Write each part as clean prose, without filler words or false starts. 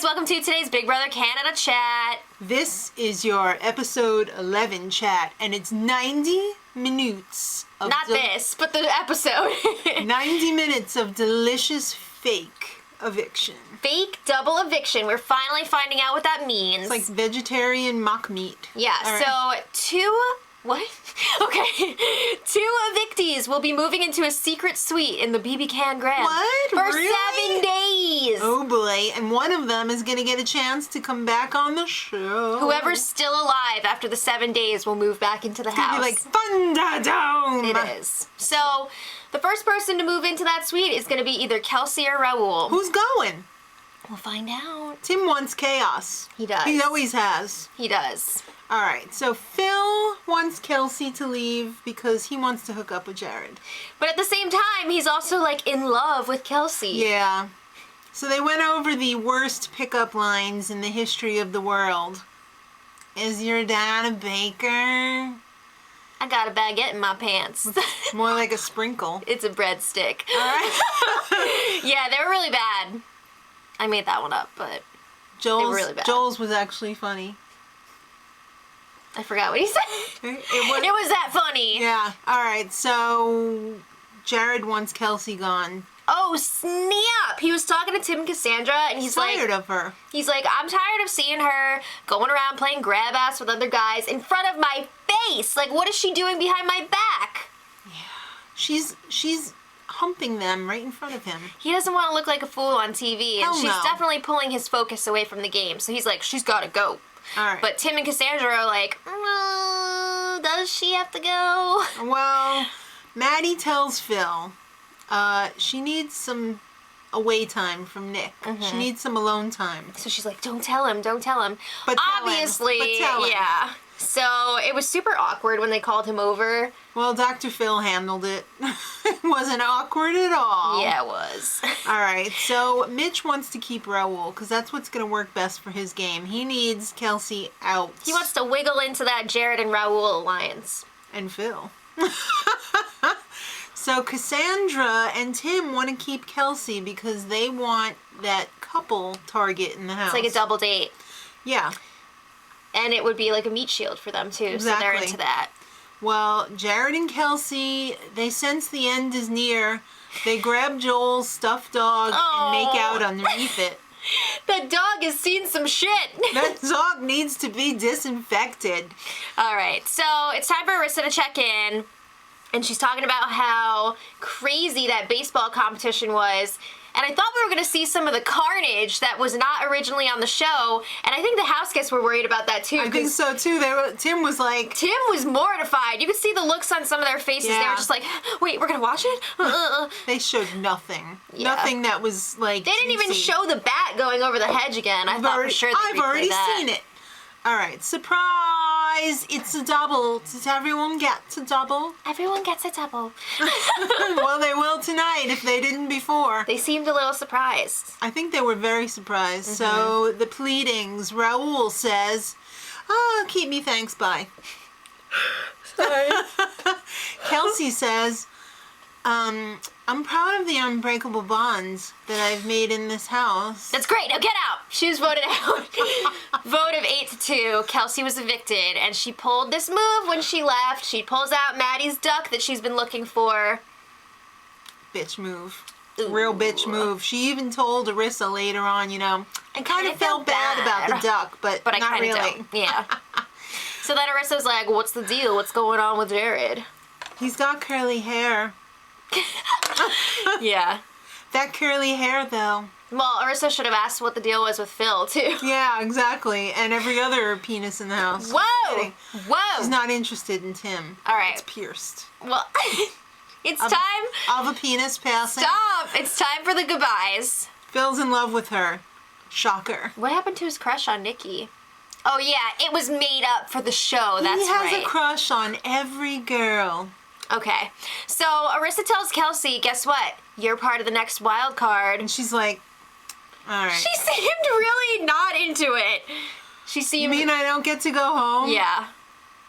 Welcome to today's Big Brother Canada chat. This is your episode 11 chat, and it's 90 minutes of Not this, but the episode. 90 minutes of delicious fake eviction. Fake double eviction. We're finally finding out what that means. It's like vegetarian mock meat. Yeah, right. So what? Okay. 2 evictees will be moving into a secret suite in the BB Can Grand. What? For Really? 7 days. Oh boy, and one of them is going to get a chance to come back on the show. Whoever's still alive after the 7 days will move back into the house. It'll be like Thunderdome. It is. So, the first person to move into that suite is going to be either Kelsey or Raul. Who's going? We'll find out. Tim wants chaos. He does. He always has. He does. All right, so Phil wants Kelsey to leave because he wants to hook up with Jared. But at the same time, he's also, like, in love with Kelsey. Yeah. So they went over the worst pickup lines in the history of the world. Is your dad a baker? I got a baguette in my pants. More like a sprinkle. It's a breadstick. All right. Yeah, they were really bad. I made that one up, but they were really bad. Joel's was actually funny. I forgot what he said. It was that funny. Yeah. All right. So Jared wants Kelsey gone. Oh, snap. He was talking to Tim and Cassandra, and he's tired of her. He's like, I'm tired of seeing her going around playing grab ass with other guys in front of my face. Like, what is she doing behind my back? Yeah. She's humping them right in front of him. He doesn't want to look like a fool on TV, and she's definitely pulling his focus away from the game. So he's like, she's got to go. All right. But Tim and Cassandra are like, does she have to go? Well, Maddie tells Phil she needs some away time from Nick. Mm-hmm. She needs some alone time. So she's like, don't tell him. But obviously, tell him. Yeah. So it was super awkward when they called him over. Well, Dr. Phil handled it. It wasn't awkward at all. Yeah, it was. All right, so Mitch wants to keep Raul because that's what's going to work best for his game. He needs Kelsey out. He wants to wiggle into that Jared and Raul alliance. And Phil. So Cassandra and Tim want to keep Kelsey because they want that couple target in the house. It's like a double date. Yeah. And it would be like a meat shield for them, too. Exactly. So they're into that. Well, Jared and Kelsey, they sense the end is near. They grab Joel's stuffed dog and make out underneath it. That dog has seen some shit. That dog needs to be disinfected. All right, so it's time for Arissa to check in. And she's talking about how crazy that baseball competition was. And I thought we were going to see some of the carnage that was not originally on the show. And I think the house guests were worried about that, too. I think so, too. Tim was like... Tim was mortified. You could see the looks on some of their faces. Yeah. They were just like, wait, we're going to watch it? They showed nothing. Yeah. Nothing that was, like, They didn't even show the bat going over the hedge again. I thought for sure they'd I've already that. seen it. All right, surprise! It's a double. Does everyone get a double? Everyone gets a double. Well, they will tonight if they didn't before. They seemed a little surprised. I think they were very surprised. Mm-hmm. So the pleadings, Raul says, keep me, thanks, bye. Sorry. Kelsey says, I'm proud of the unbreakable bonds that I've made in this house. That's great. Now get out. She was voted out. Vote of 8-2. Kelsey was evicted, and she pulled this move when she left. She pulls out Maddie's duck that she's been looking for. Bitch move. Ooh. Real bitch move. She even told Arissa later on, I kind of felt bad about the duck, but I not really. Don't. Yeah. So then Arissa's like, what's the deal? What's going on with Jared? He's got curly hair. Yeah. That curly hair, though. Well, Arissa should have asked what the deal was with Phil, too. Yeah, exactly. And every other penis in the house. Whoa! Whoa! She's not interested in Tim. All right. It's pierced. Well, it's time. Of a penis passing. Stop! It's time for the goodbyes. Phil's in love with her. Shocker. What happened to his crush on Nikki? Oh, yeah. It was made up for the show. That's right. He has a crush on every girl. Okay. So, Arissa tells Kelsey, guess what? You're part of the next wild card. And she's like, all right. She seemed really not into it. She seemed... You mean I don't get to go home? Yeah.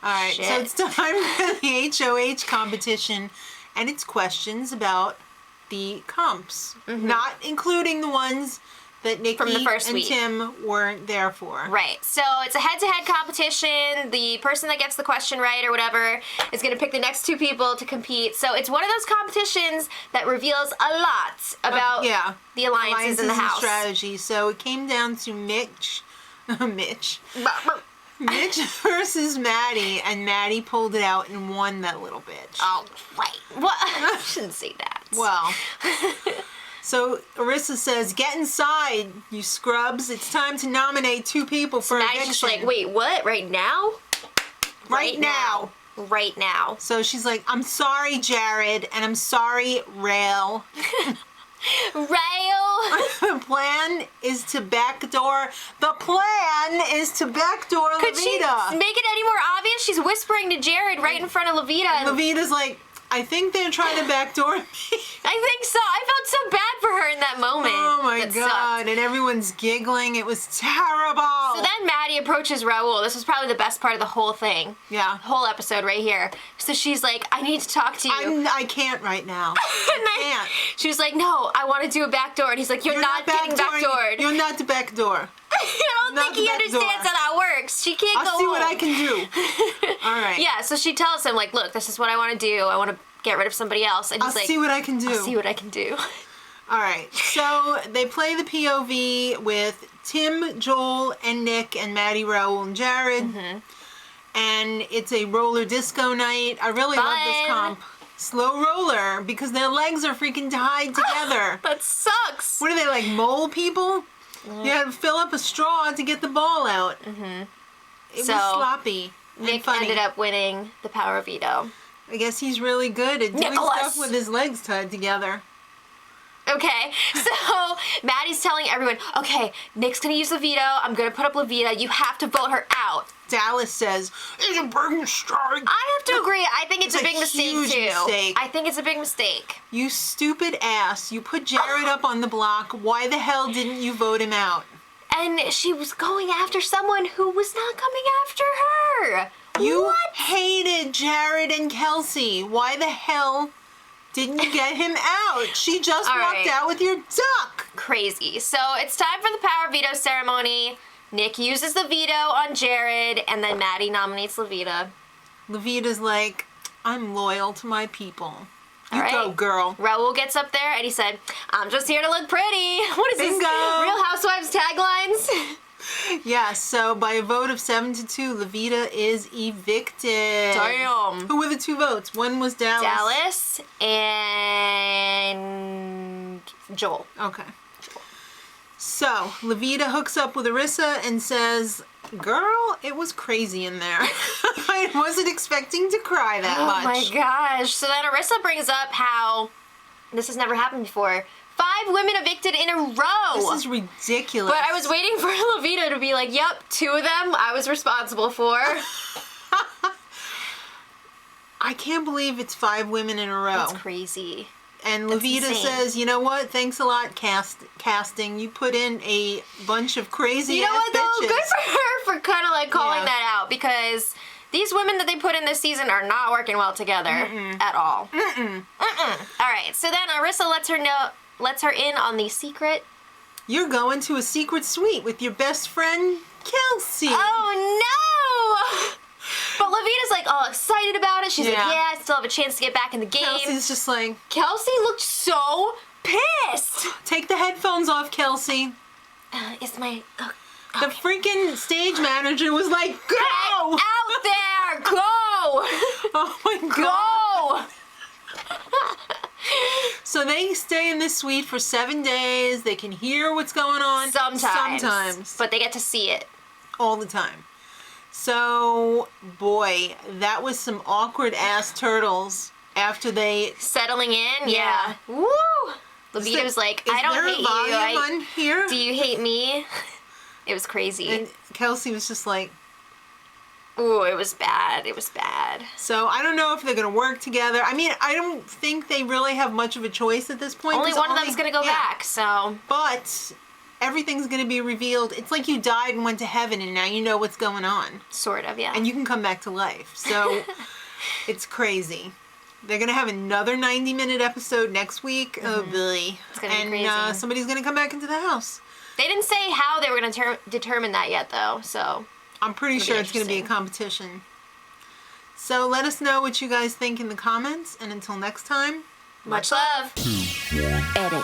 All right, Shit. so it's time for the HOH competition, and it's questions about the comps, not including the ones that Nikki From the first and week. Tim weren't there for. Right. So it's a head-to-head competition. The person that gets the question right or whatever is going to pick the next two people to compete. So it's one of those competitions that reveals a lot about the alliances in the house. And strategy. So it came down to Mitch versus Maddie, and Maddie pulled it out and won that little bitch. Oh, right. What? I shouldn't say that. Well, so Arissa says, "Get inside, you scrubs. It's time to nominate two people for Maddie's eviction." just like, wait, what? Right now? Right now. Right now. So she's like, "I'm sorry, Jared, and I'm sorry, Raul. Raul. The plan is to backdoor Could she Levita." make it any more obvious? She's whispering to Jared right in front of Levita. And Levita's like, "I think they're trying to backdoor me." I think so. I felt so bad for her in that moment. Oh my That god! sucked. And everyone's giggling. It was terrible. So then Maddie approaches Raul. This was probably the best part of the whole thing. Yeah. Whole episode right here. So she's like, I need to talk to you. I can't right now. And I then can't. she was like, no, I want to do a backdoor. And he's like, you're not getting backdoored. You're not the backdoor. I don't not think he the backdoor. understands how that works. She can't go I'll see home. what I can do. All right. Yeah, so she tells him, like, look, this is what I want to do. I want to get rid of somebody else. And I'll he's like, see what I can do. I'll see what I can do. All right. So they play the POV with Tim, Joel, and Nick, and Maddie, Raul, and Jared. Mm-hmm. And it's a roller disco night. I really love this Fun. comp. Slow roller, because their legs are freaking tied together. That sucks. What are they, like mole people? You had to fill up a straw to get the ball out. It was So, sloppy and Nick funny. ended up winning the power of veto. I guess he's really good at doing Nicholas. stuff with his legs tied together. Okay, so Maddie's telling everyone, okay, Nick's gonna use the veto. I'm gonna put up Levita. You have to vote her out. Dallas says, "It's a big mistake." I have to agree. I think it's a big mistake huge too. mistake. I think it's a big mistake. You stupid ass. You put Jared up on the block. Why the hell didn't you vote him out? And she was going after someone who was not coming after her. You What? hated Jared and Kelsey. Why the hell didn't you get him out? She just All walked right. out with your duck. Crazy. So it's time for the power veto ceremony. Nick uses the veto on Jared, and then Maddie nominates Levita. Levita's like, "I'm loyal to my people. You All go, right. girl." Raul gets up there and he said, I'm just here to look pretty. What is Bingo. this? Real Housewives taglines? Yeah, so by a vote of 7-2, Levita is evicted. Damn. Who were the two votes? One was Dallas. Dallas and Joel. Okay. So, Levita hooks up with Arissa and says, "Girl, it was crazy in there. I wasn't expecting to cry that much." Oh my gosh. So then Arissa brings up how this has never happened before. 5 women evicted in a row. This is ridiculous. But I was waiting for Levita to be like, yep, 2 of them I was responsible for. I can't believe it's 5 women in a row. That's crazy. And That's Levita insane. says, "You know what? Thanks a lot, casting. You put in a bunch of crazy You know ass what, though? bitches." Good for her for kind of like calling Yeah. that out, because these women that they put in this season are not working well together at all. All right, so then Arissa lets her in on the secret. You're going to a secret suite with your best friend, Kelsey. Oh no! But Levita's like all excited about it. She's like, Yeah. yeah, I still have a chance to get back in the game. Kelsey's just like, Kelsey looked so pissed. "Take the headphones off, Kelsey." Is my The freaking stage manager was like, "Go!" out there? Go! Oh my god. Go! So they stay in this suite for 7 days. They can hear what's going on. Sometimes. But they get to see it. All the time. So, boy, that was some awkward ass turtles after they... Settling in, Yeah. Woo! Levita was like, I don't hate you. volume on here? Do you hate me? It was crazy. And Kelsey was just like... Ooh, it was bad. It was bad. So, I don't know if they're going to work together. I mean, I don't think they really have much of a choice at this point. Only 'cause one of them's gonna go yeah. back, so. But everything's going to be revealed. It's like you died and went to heaven and now you know what's going on. Sort of, yeah. And you can come back to life. So it's crazy. They're going to have another 90-minute episode next week. Oh, boy. It's going to be crazy. Somebody's going to come back into the house. They didn't say how they were going to determine that yet, though, so... I'm pretty sure it's going to be a competition. So let us know what you guys think in the comments. And until next time, much love. Edit.